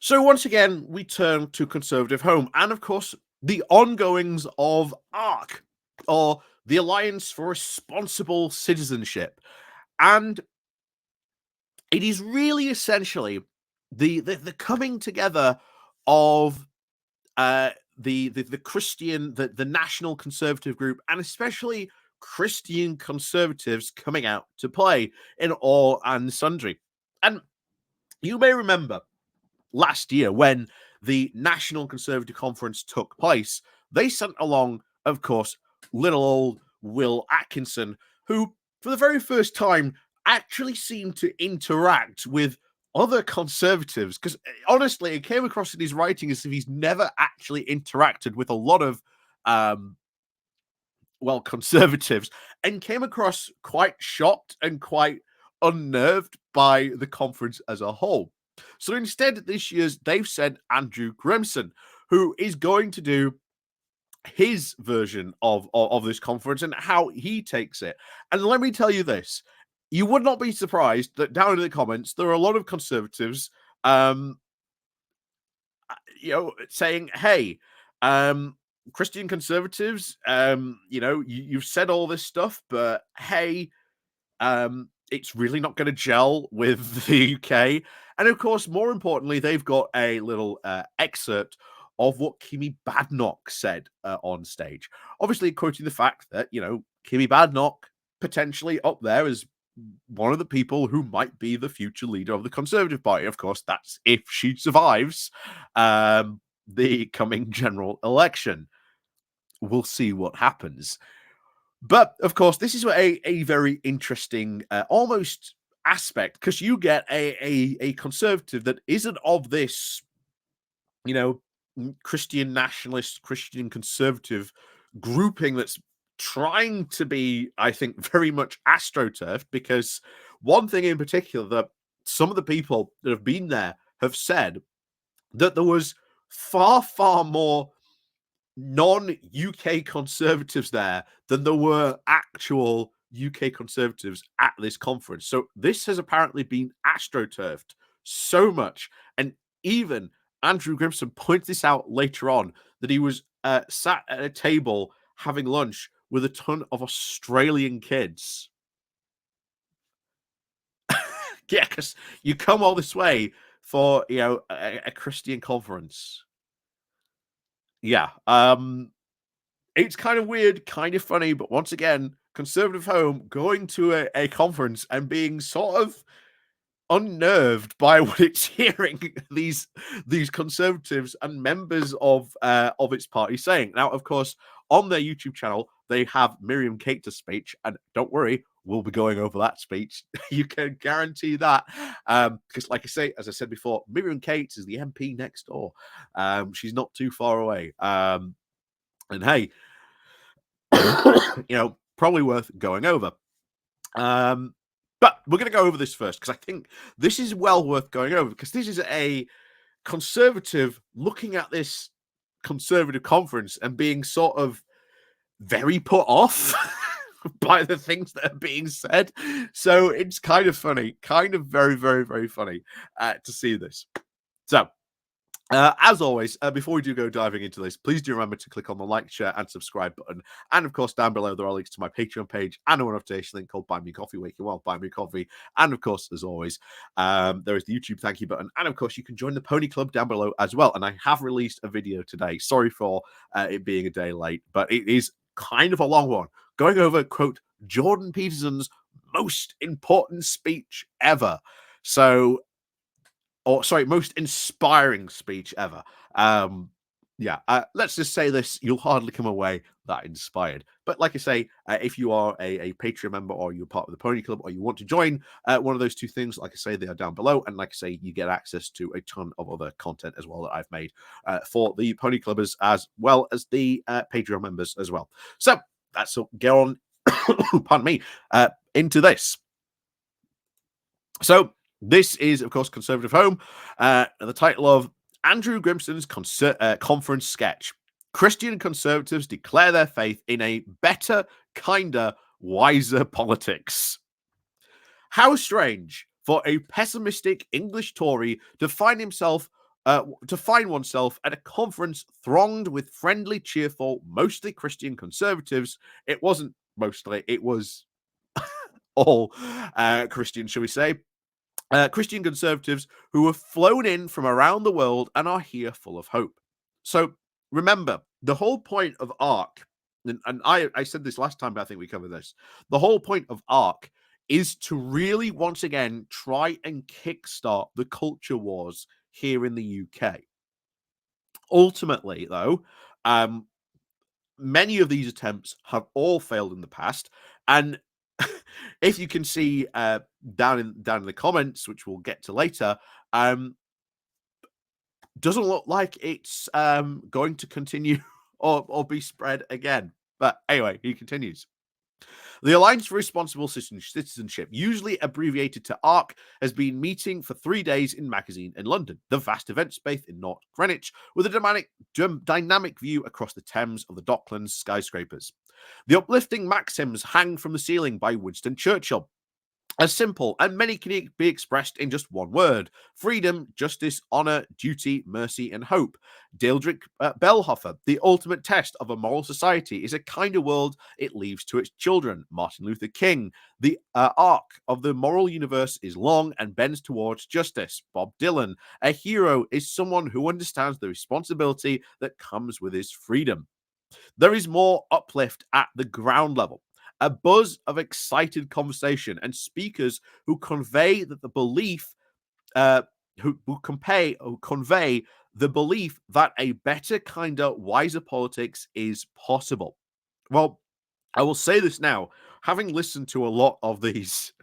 So once again, we turn to Conservative Home, and of course, the ongoings of ARC, or the Alliance for Responsible Citizenship. And it is really essentially the coming together of the Christian, the national conservative group, and especially Christian conservatives coming out to play in all and sundry. And you may remember last year when the National Conservative Conference took place, they sent along, of course, little old Will Atkinson, who, for the very first time, actually seemed to interact with other conservatives. Because honestly, it came across in his writing as if he's never actually interacted with a lot of, conservatives, and came across quite shocked and quite unnerved by the conference as a whole. So instead, this year's they've sent Andrew Grimson, who is going to do his version of this conference and how he takes it. And let me tell you this: you would not be surprised that down in the comments there are a lot of conservatives, saying, "Hey, Christian conservatives, you've said all this stuff, but hey, it's really not going to gel with the UK." And of course, more importantly, they've got a little excerpt of what Kemi Badenoch said on stage. Obviously, quoting the fact that, Kemi Badenoch potentially up there as one of the people who might be the future leader of the Conservative Party. Of course, that's if she survives the coming general election. We'll see what happens. But of course, this is a very interesting, almost aspect, because you get a conservative that isn't of this, Christian nationalist, Christian conservative grouping that's trying to be, I think, very much astroturfed. Because one thing in particular that some of the people that have been there have said, that there was far, far more non-UK conservatives there than there were actual UK conservatives at this conference. So this has apparently been astroturfed so much. And even Andrew Grimson points this out later on, that he was sat at a table having lunch with a ton of Australian kids. Yeah, because you come all this way for, a Christian conference. Yeah. It's kind of weird, kind of funny, but once again, Conservative Home going to a conference and being sort of unnerved by what it's hearing these conservatives and members of its party saying. Now, of course, on their YouTube channel, they have Miriam Cater's speech, and don't worry, we'll be going over that speech. You can guarantee that, because, like I say, as I said before, Miriam Cates is the MP next door. She's not too far away. And hey, probably worth going over. But we're going to go over this first, because I think this is well worth going over, because this is a conservative looking at this conservative conference and being sort of very put off by the things that are being said. So it's kind of funny, kind of very, very, very funny to see this. So as always, before we do go diving into this, please do remember to click on the like, share, and subscribe button. And of course, down below, there are links to my Patreon page and a one-off link called Buy Me Coffee, where you can buy me coffee. And of course, as always, there is the YouTube thank you button. And of course, you can join the Pony Club down below as well. And I have released a video today. Sorry for it being a day late, but it is kind of a long one, going over, quote, Jordan Peterson's most important speech ever. So, most inspiring speech ever. Let's just say this: you'll hardly come away that inspired. But like I say, if you are a Patreon member, or you're part of the Pony Club, or you want to join one of those two things, like I say, they are down below. And like I say, you get access to a ton of other content as well that I've made for the Pony Clubbers, as well as the Patreon members as well. So that's get on, pardon me, into this. So this is, of course, Conservative Home. The title of Andrew Grimson's conference sketch: Christian conservatives declare their faith in a better, kinder, wiser politics. How strange for a pessimistic English Tory to find himself to find oneself at a conference thronged with friendly, cheerful, mostly Christian conservatives. It wasn't mostly; it was all Christian, shall we say? Christian conservatives who have flown in from around the world and are here full of hope. So remember, the whole point of ARC, and I said this last time, but I think we covered this. The whole point of ARC is to really, once again, try and kickstart the culture wars here in the UK. Ultimately, though, many of these attempts have all failed in the past, and if you can see down in the comments, which we'll get to later, doesn't look like it's going to continue or be spread again. But anyway, he continues. The Alliance for Responsible Citizenship, usually abbreviated to ARC, has been meeting for 3 days in Magazine in London, the vast event space in North Greenwich, with a dynamic view across the Thames of the Docklands skyscrapers. The uplifting maxims hang from the ceiling by Winston Churchill. As simple, and many can be expressed in just one word: freedom, justice, honor, duty, mercy, and hope. Deirdre Bellhofer, the ultimate test of a moral society is a kinder world it leaves to its children. Martin Luther King, the arc of the moral universe is long and bends towards justice. Bob Dylan, a hero is someone who understands the responsibility that comes with his freedom. There is more uplift at the ground level. A buzz of excited conversation and speakers who convey that the belief, who convey the belief that a better, kinder, wiser politics is possible. Well, I will say this now, having listened to a lot of these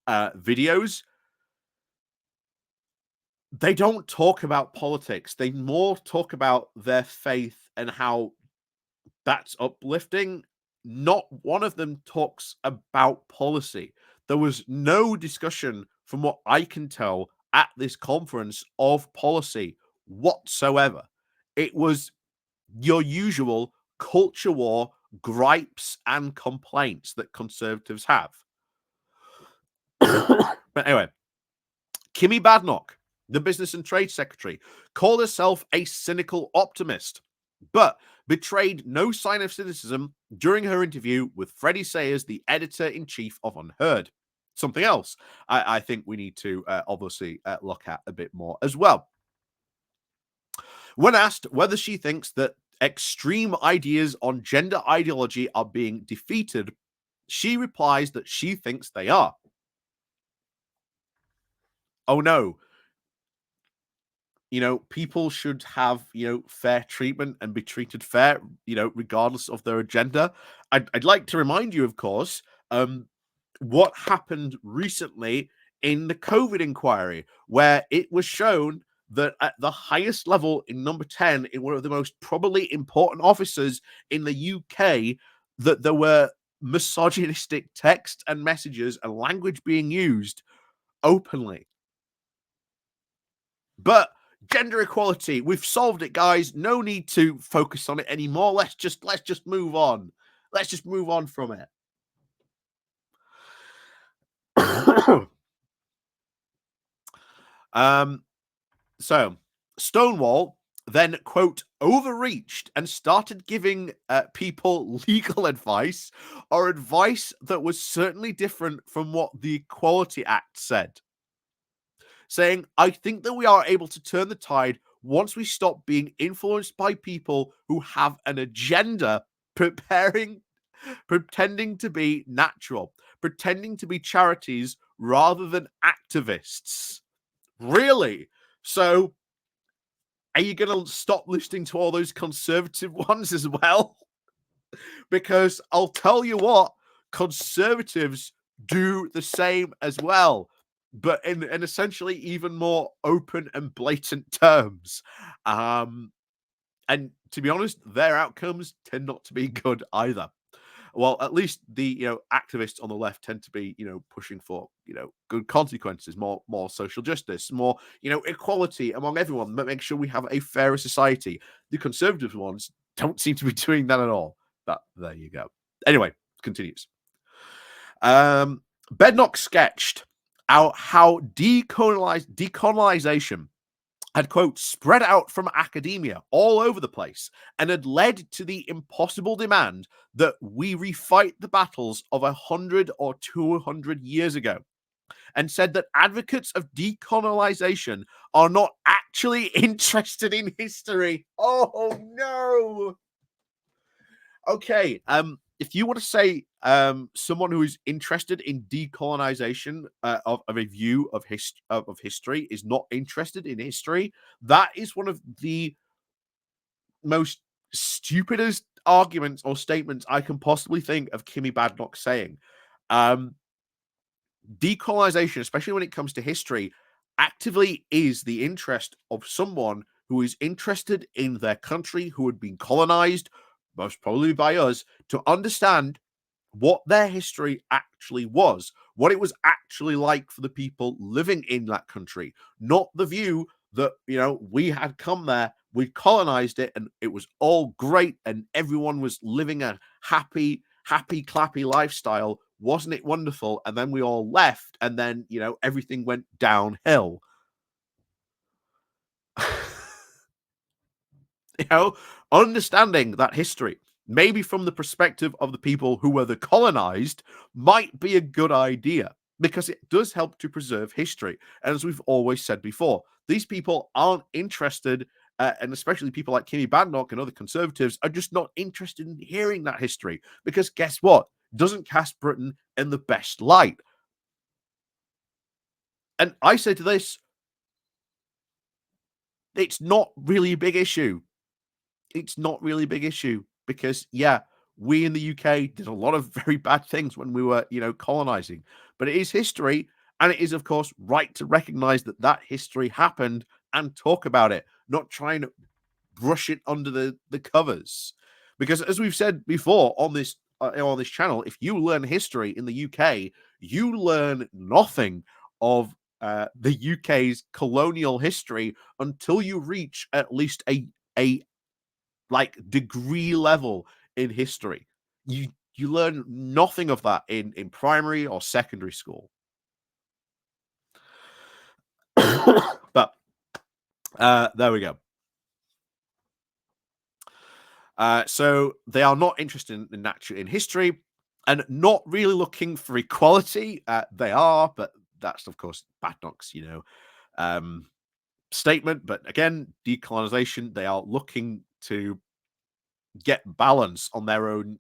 videos, they don't talk about politics. They more talk about their faith and how that's uplifting. Not one of them talks about policy. There was no discussion, from what I can tell, at this conference of policy whatsoever. It was your usual culture war gripes and complaints that conservatives have. But anyway, Kemi Badenoch, the Business and Trade Secretary, called herself a cynical optimist, but betrayed no sign of cynicism during her interview with Freddie Sayers, the editor-in-chief of Unheard. Something else I think we need to obviously look at a bit more as well. When asked whether she thinks that extreme ideas on gender ideology are being defeated, she replies that she thinks they are. Oh no, people should have, fair treatment and be treated fair, regardless of their agenda. I'd like to remind you, of course, what happened recently in the COVID inquiry, where it was shown that at the highest level in number 10, in one of the most probably important offices in the UK, that there were misogynistic text and messages and language being used openly. But gender equality, we've solved it, guys. No need to focus on it anymore. Let's just move on. Let's just move on from it. So Stonewall then, quote, overreached and started giving people legal advice, or advice that was certainly different from what the Equality Act said, saying, I think that we are able to turn the tide once we stop being influenced by people who have an agenda, pretending to be natural, pretending to be charities rather than activists. Really? So are you going to stop listening to all those conservative ones as well? Because I'll tell you what, conservatives do the same as well, but in essentially even more open and blatant terms. And to be honest, their outcomes tend not to be good either. Well, at least the activists on the left tend to be pushing for good consequences, more social justice, more equality among everyone, but make sure we have a fairer society. The conservative ones don't seem to be doing that at all. But there you go. Anyway, continues. Badenoch sketched out how decolonization had, quote, spread out from academia all over the place and had led to the impossible demand that we refight the battles of 100 or 200 years ago, and said that advocates of decolonization are not actually interested in history. Oh no. Okay, if you want to say someone who is interested in decolonization of a view of history is not interested in history, that is one of the most stupidest arguments or statements I can possibly think of Kemi Badenoch saying. Um, Decolonization, especially when it comes to history, actively is the interest of someone who is interested in their country, who had been colonized, most probably by us, to understand what their history actually was, what it was actually like for the people living in that country, not the view that, we had come there, we colonized it, and it was all great, and everyone was living a happy, clappy lifestyle. Wasn't it wonderful? And then we all left, and then, everything went downhill. you know, Understanding that history, maybe from the perspective of the people who were the colonized, might be a good idea because it does help to preserve history. And as we've always said before, these people aren't interested, and especially people like Kemi Badenoch and other conservatives are just not interested in hearing that history because guess what? Doesn't cast Britain in the best light. And I say to this, it's not really a big issue. It's not really a big issue because, yeah, we in the UK did a lot of very bad things when we were, colonizing, but it is history. And it is, of course, right to recognize that that history happened and talk about it, not try and brush it under the covers. Because as we've said before on this channel, if you learn history in the UK, you learn nothing of the UK's colonial history until you reach at least a like degree level in history. You learn nothing of that in primary or secondary school. But there we go. So they are not interested in history and not really looking for equality. They are, but that's of course Badenoch's, um, statement. But again, decolonization, they are looking to get balance on their own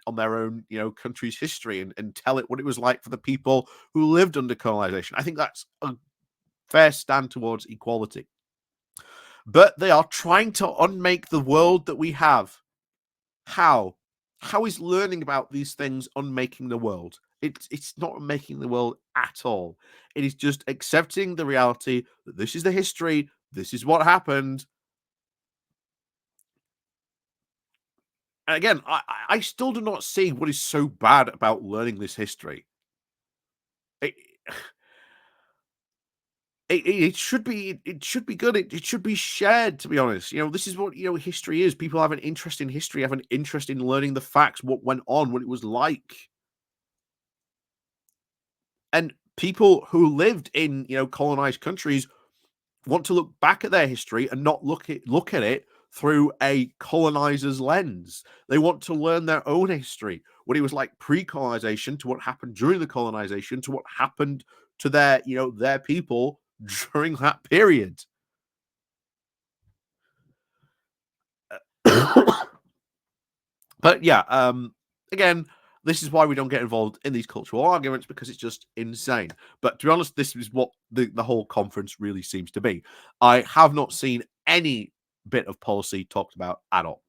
country's history and tell it what it was like for the people who lived under colonization. I think that's a fair stand towards equality. But they are trying to unmake the world that we have. How? How is learning about these things unmaking the world? It's not making the world at all. It is just accepting the reality that this is the history, this is what happened. And again, I still do not see what is so bad about learning this history. It, it should be good. It should be shared, to be honest. This is what history is. People have an interest in history, have an interest in learning the facts, what went on, what it was like. And people who lived in colonized countries want to look back at their history and not look at it through a colonizer's lens. They want to learn their own history, what it was like pre-colonization to what happened during the colonization to what happened to their people during that period. But yeah, again, this is why we don't get involved in these cultural arguments because it's just insane. But to be honest, this is what the whole conference really seems to be. I have not seen any bit of policy talked about at all.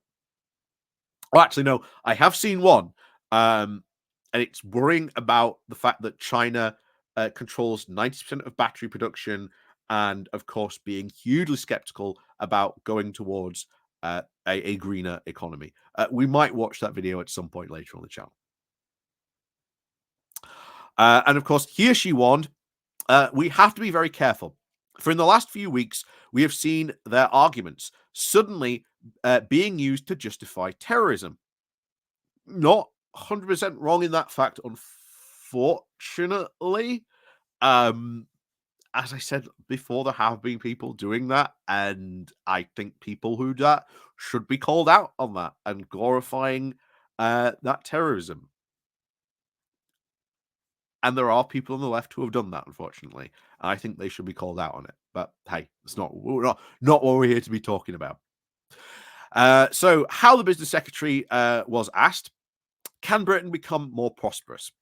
Oh, actually, no, I have seen one, and it's worrying about the fact that China controls 90% of battery production, and of course, being hugely skeptical about going towards a greener economy. We might watch that video at some point later on the channel. And of course, here she warned, we have to be very careful. For in the last few weeks, we have seen their arguments suddenly being used to justify terrorism. Not 100% wrong in that fact, unfortunately. Um, as I said before, there have been people doing that, and I think people who do that should be called out on that and glorifying that terrorism. And there are people on the left who have done that, unfortunately. And I think they should be called out on it. But hey, it's not not what we're here to be talking about. So, how the business secretary was asked, can Britain become more prosperous?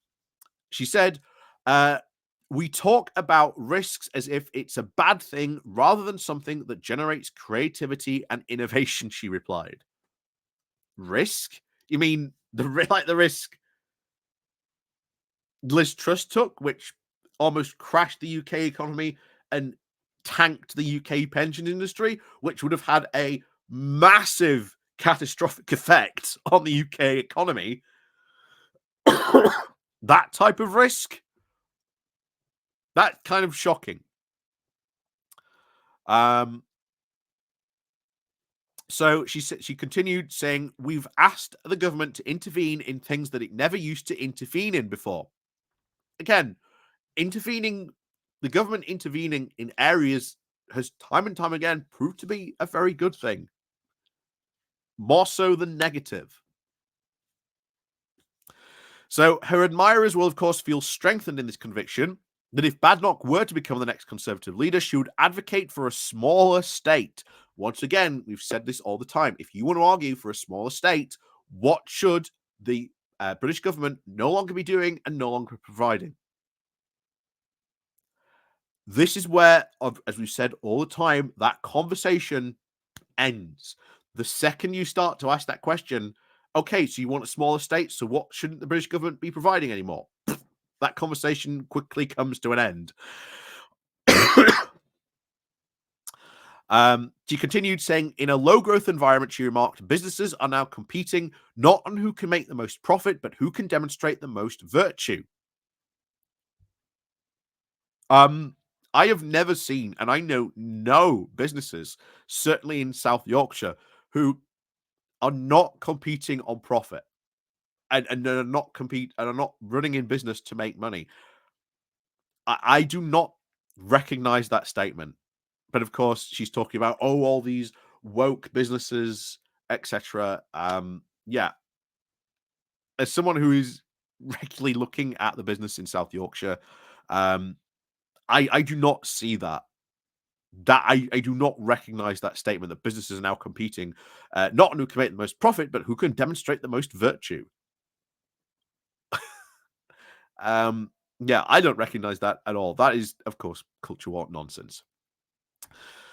She said, uh, we talk about risks as if it's a bad thing rather than something that generates creativity and innovation, she replied. Risk? You mean like the risk Liz Truss took, which almost crashed the UK economy and tanked the UK pension industry, which would have had a massive catastrophic effect on the UK economy. That type of risk, that kind of shocking. So she continued saying, we've asked the government to intervene in things that it never used to intervene in before. Again, the government intervening in areas has time and time again proved to be a very good thing. More so than negative. So her admirers will, of course, feel strengthened in this conviction that if Badenoch were to become the next Conservative leader, she would advocate for a smaller state. Once again, we've said this all the time. If you want to argue for a smaller state, what should the British government no longer be doing and no longer providing? This is where, as we've said all the time, that conversation ends. The second you start to ask that question, okay, so you want a smaller state, so what shouldn't the British government be providing anymore? That conversation quickly comes to an end. She continued saying, in a low growth environment, she remarked, businesses are now competing not on who can make the most profit, but who can demonstrate the most virtue. I have never seen, and I know no businesses, certainly in South Yorkshire, who are not competing on profit and are not running in business to make money. I do not recognize that statement. But of course, she's talking about all these woke businesses, etc. Yeah, as someone who is regularly looking at the business in South Yorkshire, I do not see that. I do not recognize that statement that businesses are now competing not on who can make the most profit, but who can demonstrate the most virtue. Yeah, I don't recognize that at all. That is, of course, culture war nonsense.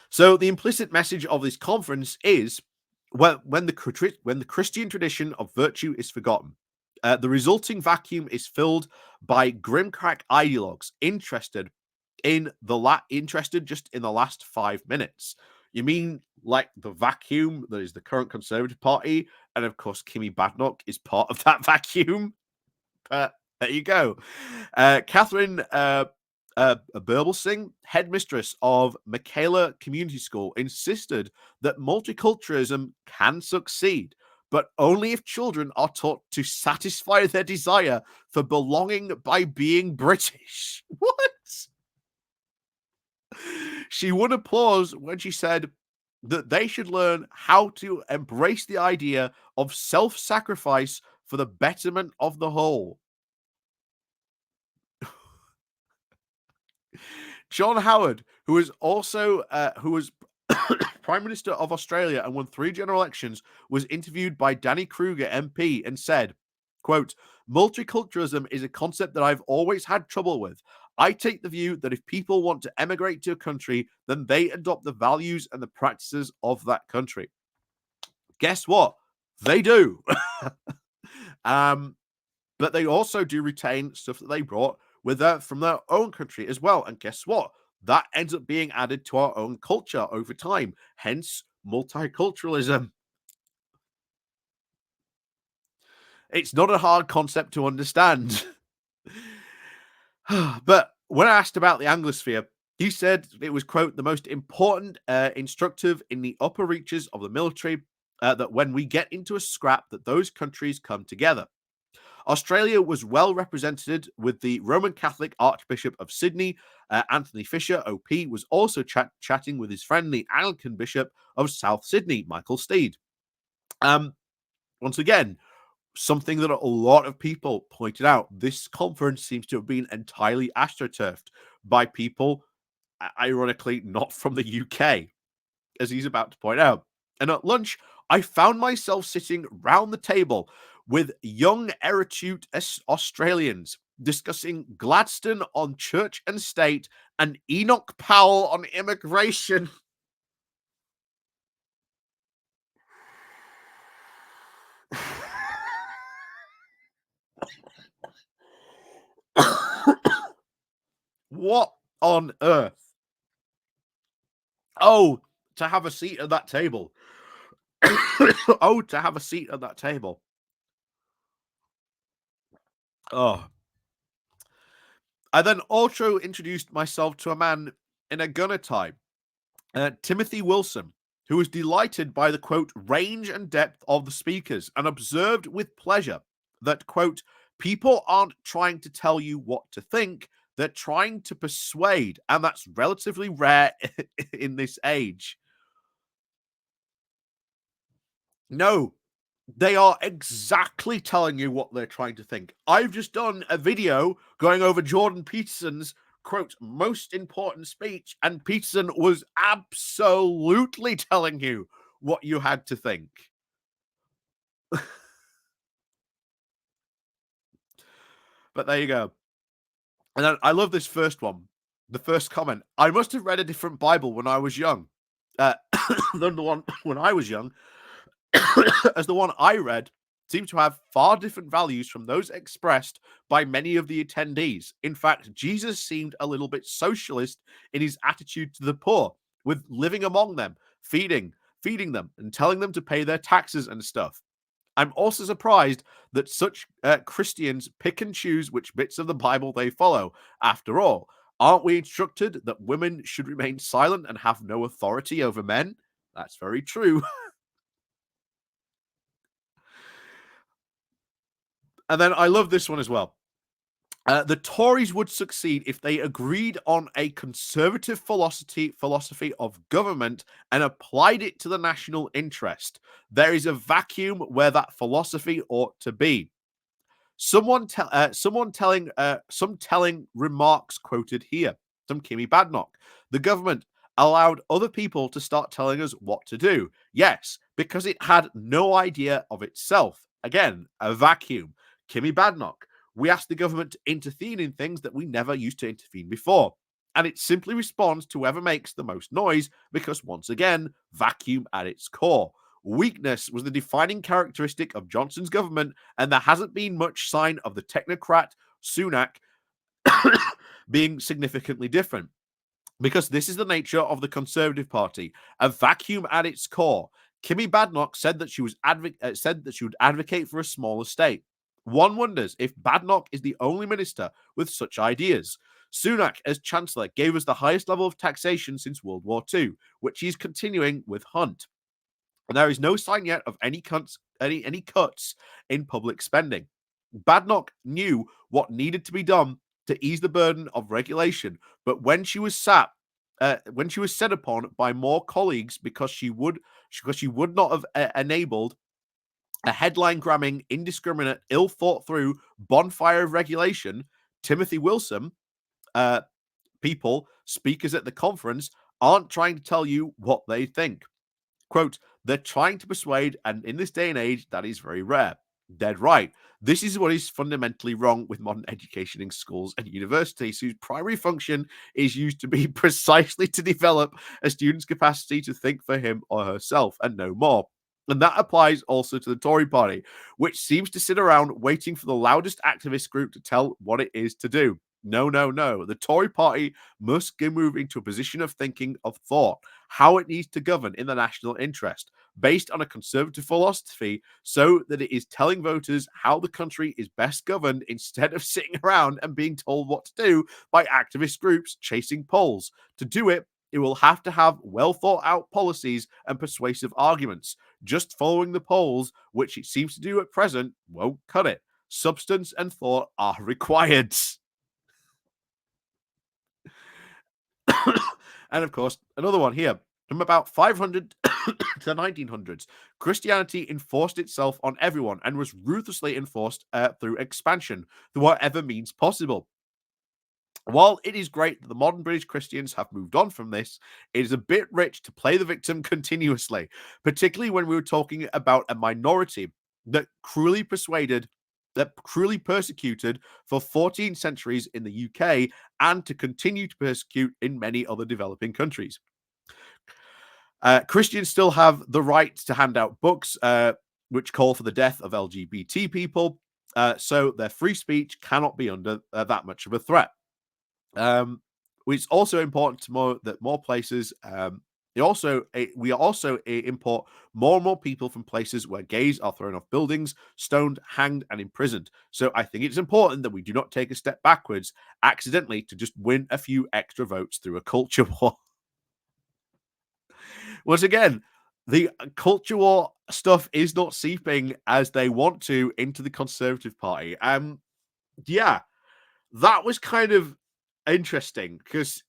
So the implicit message of this conference is when the Christian tradition of virtue is forgotten, the resulting vacuum is filled by grimcrack ideologues interested just in the last 5 minutes. You mean like the vacuum that is the current Conservative Party, and of course Kemi Badenoch is part of that vacuum. There you go. Catherine Burblesing, headmistress of Michaela Community School, insisted that multiculturalism can succeed, but only if children are taught to satisfy their desire for belonging by being British. What? She won applause when she said that they should learn how to embrace the idea of self-sacrifice for the betterment of the whole. John Howard, who was also Prime Minister of Australia and won 3 general elections, was interviewed by Danny Kruger MP and said, quote, multiculturalism is a concept that I've always had trouble with. I take the view that if people want to emigrate to a country, then they adopt the values and the practices of that country. Guess what? They do. But they also do retain stuff that they brought from their own country as well. And guess what? That ends up being added to our own culture over time. Hence, multiculturalism. It's not a hard concept to understand. But when asked about the Anglosphere, he said it was, quote, the most important instructive in the upper reaches of the military, that when we get into a scrap, that those countries come together. Australia was well represented with the Roman Catholic Archbishop of Sydney, Anthony Fisher, OP, was also chatting with his friend, the Anglican Bishop of South Sydney, Michael Steed. Once again, something that a lot of people pointed out. This conference seems to have been entirely astroturfed by people, ironically, not from the UK, as he's about to point out. And at lunch, I found myself sitting round the table with young, erudite Australians discussing Gladstone on church and state and Enoch Powell on immigration. What on earth? Oh, to have a seat at that table. Oh, to have a seat at that table. Oh. I then also introduced myself to a man in a gunner tie, Timothy Wilson, who was delighted by the, quote, range and depth of the speakers and observed with pleasure that, quote, people aren't trying to tell you what to think, they're trying to persuade, and that's relatively rare in this age. No, they are exactly telling you what they're trying to think. I've just done a video going over Jordan Peterson's, quote, most important speech, and Peterson was absolutely telling you what you had to think. But there you go. And then I love this first one. The first comment. I must have read a different Bible when I was young than the one when I was young, as the one I read seemed to have far different values from those expressed by many of the attendees. In fact, Jesus seemed a little bit socialist in his attitude to the poor, with living among them, feeding them, and telling them to pay their taxes and stuff. I'm also surprised that such Christians pick and choose which bits of the Bible they follow. After all, aren't we instructed that women should remain silent and have no authority over men? That's very true. And then I love this one as well. The Tories would succeed if they agreed on a conservative philosophy of government and applied it to the national interest. There is a vacuum where that philosophy ought to be. Some telling remarks quoted here. Some Kemi Badenoch. The government allowed other people to start telling us what to do. Yes, because it had no idea of itself. Again, a vacuum. Kemi Badenoch. We asked the government to intervene in things that we never used to intervene before. And it simply responds to whoever makes the most noise because, once again, vacuum at its core. Weakness was the defining characteristic of Johnson's government, and there hasn't been much sign of the technocrat Sunak being significantly different. Because this is the nature of the Conservative Party, a vacuum at its core. Kemi Badenoch said that she would advocate for a smaller state. One wonders if Badenoch is the only minister with such ideas. Sunak, as Chancellor, gave us the highest level of taxation since World War II, which he's continuing with Hunt. And there is no sign yet of any cuts in public spending. Badenoch knew what needed to be done to ease the burden of regulation, but when she was set upon by more colleagues because she would not have enabled a headline-grabbing, indiscriminate, ill-thought-through bonfire of regulation, Timothy Wilson, speakers at the conference, aren't trying to tell you what they think. Quote, they're trying to persuade, and in this day and age, that is very rare. Dead right. This is what is fundamentally wrong with modern education in schools and universities, whose primary function is used to be precisely to develop a student's capacity to think for him or herself and no more. And that applies also to the Tory party, which seems to sit around waiting for the loudest activist group to tell what it is to do. No, no, no. The Tory party must move into a position of thinking, of thought, how it needs to govern in the national interest, based on a conservative philosophy, so that it is telling voters how the country is best governed instead of sitting around and being told what to do by activist groups chasing polls. To do it, it will have to have well thought out policies and persuasive arguments. Just following the polls, which it seems to do at present, won't cut it. substance and thought are required. And of course, another one here. From about 500 to 1900s, Christianity enforced itself on everyone and was ruthlessly enforced through expansion, through whatever means possible. While it is great that the modern British Christians have moved on from this, it is a bit rich to play the victim continuously, particularly when we were talking about a minority that cruelly persecuted for 14 centuries in the UK and to continue to persecute in many other developing countries. Christians still have the right to hand out books which call for the death of LGBT people, so their free speech cannot be under that much of a threat. It's also important to know that more places, we also import more and more people from places where gays are thrown off buildings, stoned, hanged, and imprisoned. So I think it's important that we do not take a step backwards accidentally to just win a few extra votes through a culture war. Once again, the culture war stuff is not seeping as they want to into the Conservative Party. Yeah, that was kind of interesting because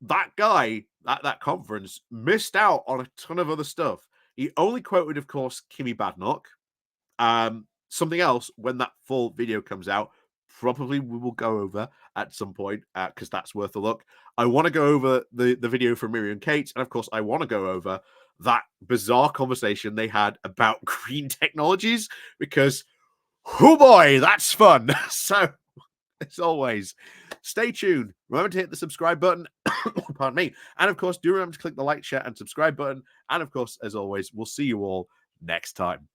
that guy at that conference missed out on a ton of other stuff. He only quoted, of course, Kemi Badenoch. Something else when that full video comes out, probably we will go over at some point because that's worth a look. I want to go over the video from Miriam Cates, and of course, I want to go over that bizarre conversation they had about green technologies because, oh boy, that's fun. So, as always, stay tuned. Remember to hit the subscribe button. Pardon me. And of course, do remember to click the like, share, and subscribe button. And of course, as always, we'll see you all next time.